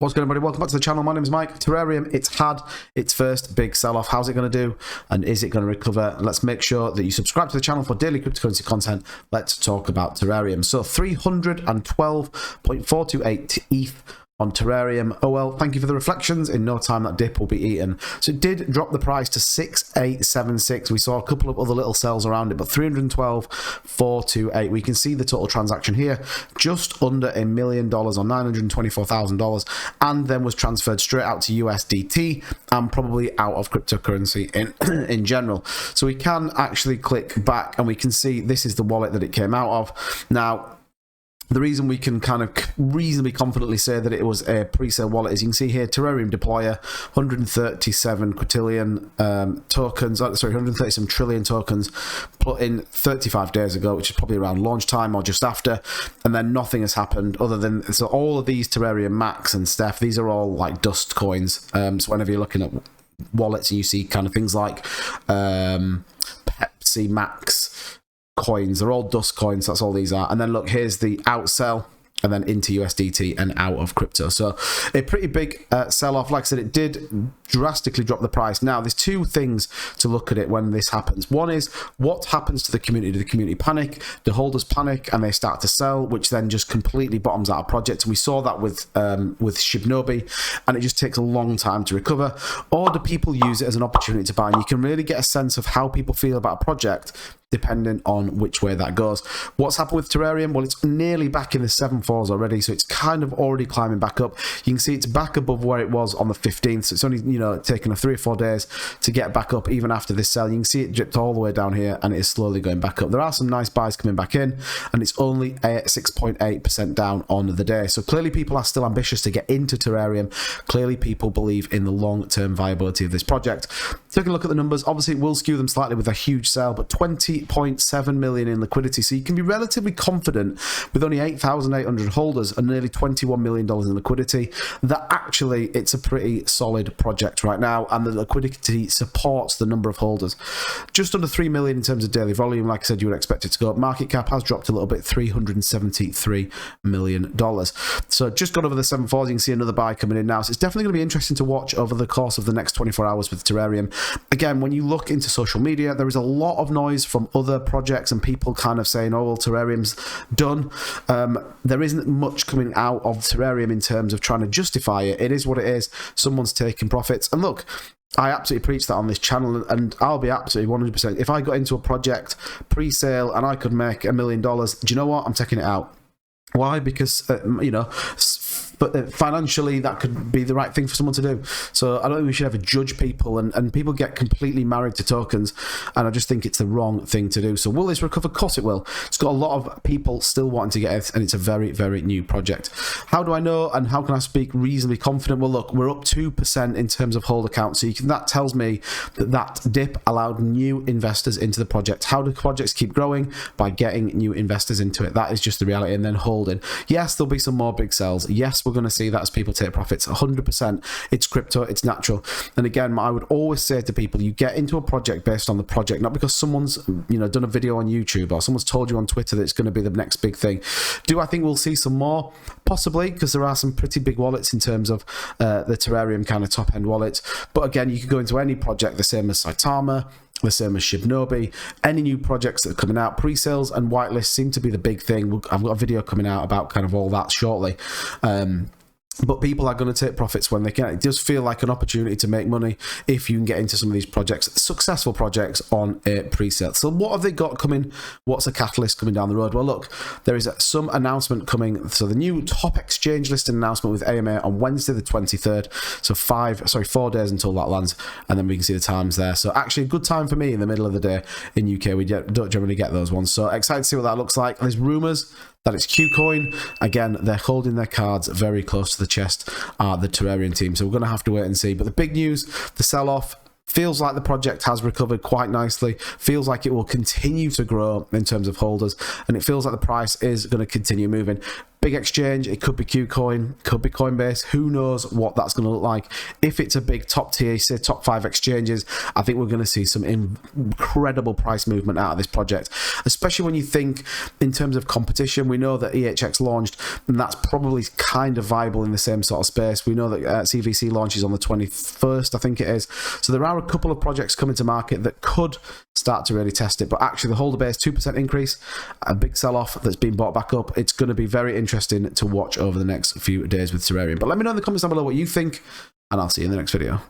What's going on, everybody? Welcome back to the channel. My name is Mike. Terarium, it's had its first big sell-off. How's it going to do? And is it going to recover? Let's make sure that you subscribe to the channel for daily cryptocurrency content. Let's talk about Terarium. So 312.428 ETH on Terarium. Oh well, thank you for the reflections. In no time that dip will be eaten. So it did drop the price to 6876. We saw a couple of other little sells around it, but 312.428. We can see the total transaction here, just under $1 million or $924,000, and then was transferred straight out to USDT and probably out of cryptocurrency in general. So we can actually click back and we can see this is the wallet that it came out of. Now, the reason we can kind of reasonably confidently say that it was a pre-sale wallet is you can see here, Terarium Deployer, 137 quadrillion tokens, sorry, 137 trillion tokens put in 35 days ago, which is probably around launch time or just after, and then nothing has happened other than, so all of these Terarium Max and stuff, these are all like dust coins. So whenever you're looking at wallets and you see kind of things like Pepsi Max coins, they're all dust coins. That's all these are. And then look, here's the outsell and then into USDT and out of crypto. So a pretty big sell-off. Like I said, it did drastically drop the price. Now, there's two things to look at it when this happens. One is what happens to the community. Do the community panic? The holders panic and they start to sell, which then just completely bottoms out a project. And we saw that with Shibnobi, and it just takes a long time to recover. Or do people use it as an opportunity to buy? And you can really get a sense of how people feel about a project depending on which way that goes. What's happened with Terarium? Well, it's nearly back in the 7.4s already, so it's kind of already climbing back up. You can see it's back above where it was on the 15th, so it's only, you know, taken 3 or 4 days to get back up even after this sell. You can see it dripped all the way down here, and it is slowly going back up. There are some nice buys coming back in, and it's only 6.8% down on the day. So clearly people are still ambitious to get into Terarium. Clearly people believe in the long-term viability of this project. Taking a look at the numbers, obviously it will skew them slightly with a huge sell, but 20.7 million in liquidity, so you can be relatively confident with only 8,800 holders and nearly $21 million in liquidity that actually it's a pretty solid project right now, and the liquidity supports the number of holders. Just under 3 million in terms of daily volume. Like I said, you would expect it to go up. Market cap has dropped a little bit, $373 million. So just got over the 7.4s. You can see another buy coming in now, so it's definitely going to be interesting to watch over the course of the next 24 hours with Terarium. Again, when you look into social media, there is a lot of noise from other projects and people kind of saying, oh well, Terarium's done. There isn't much coming out of Terarium in terms of trying to justify it. It is what it is. Someone's taking profits, and look, I absolutely preach that on this channel, and I'll be absolutely 100%. If I got into a project pre-sale and I could make $1 million, do you know what? I'm taking it out. Why? Because you know, but financially that could be the right thing for someone to do. So I don't think we should ever judge people, and people get completely married to tokens, and I just think it's the wrong thing to do. So will this recover? Of course it will. It's got a lot of people still wanting to get it, and it's a very, very new project. How do I know, and how can I speak reasonably confident? Well, look, we're up 2% in terms of holder count, so that tells me that that dip allowed new investors into the project. How do projects keep growing? By getting new investors into it. That is just the reality, and then holding. Yes, there'll be some more big sells. Yes, we're going to see that as people take profits. 100%. It's crypto. It's natural. And again, I would always say to people, you get into a project based on the project, not because someone's, you know, done a video on YouTube or someone's told you on Twitter that it's going to be the next big thing. Do I think we'll see some more? Possibly, because there are some pretty big wallets in terms of the Terarium kind of top end wallets. But again, you could go into any project, the same as Saitama, the same as Shibnobi. Any new projects that are coming out, pre-sales and whitelists seem to be the big thing. I've got a video coming out about kind of all that shortly. But people are going to take profits when they can. It does feel like an opportunity to make money if you can get into some of these projects, successful projects on a pre-sale. So what have they got coming? What's a catalyst coming down the road? Well, look, there is some announcement coming. So the new top exchange listing announcement with AMA on Wednesday the 23rd. So 4 days until that lands, and then we can see the times there. So actually a good time for me in the middle of the day in UK. We don't generally get those ones. So excited to see what that looks like. There's rumours that it's Qcoin. Again, they're holding their cards very close to the chest, the Terarium team. So we're going to have to wait and see. But the big news, the sell-off, feels like the project has recovered quite nicely. Feels like it will continue to grow in terms of holders. And it feels like the price is going to continue moving. Big exchange, it could be Qcoin, could be Coinbase. Who knows what that's going to look like? If it's a big top tier, say top 5 exchanges, I think we're going to see some incredible price movement out of this project, especially when you think in terms of competition. We know that EHX launched, and that's probably kind of viable in the same sort of space. We know that CVC launches on the 21st, I think it is. So there are a couple of projects coming to market that could start to really test it. But actually, the holder base 2% increase, a big sell-off that's been bought back up. It's going to be very interesting to watch over the next few days with Terarium. But let me know in the comments down below what you think, and I'll see you in the next video.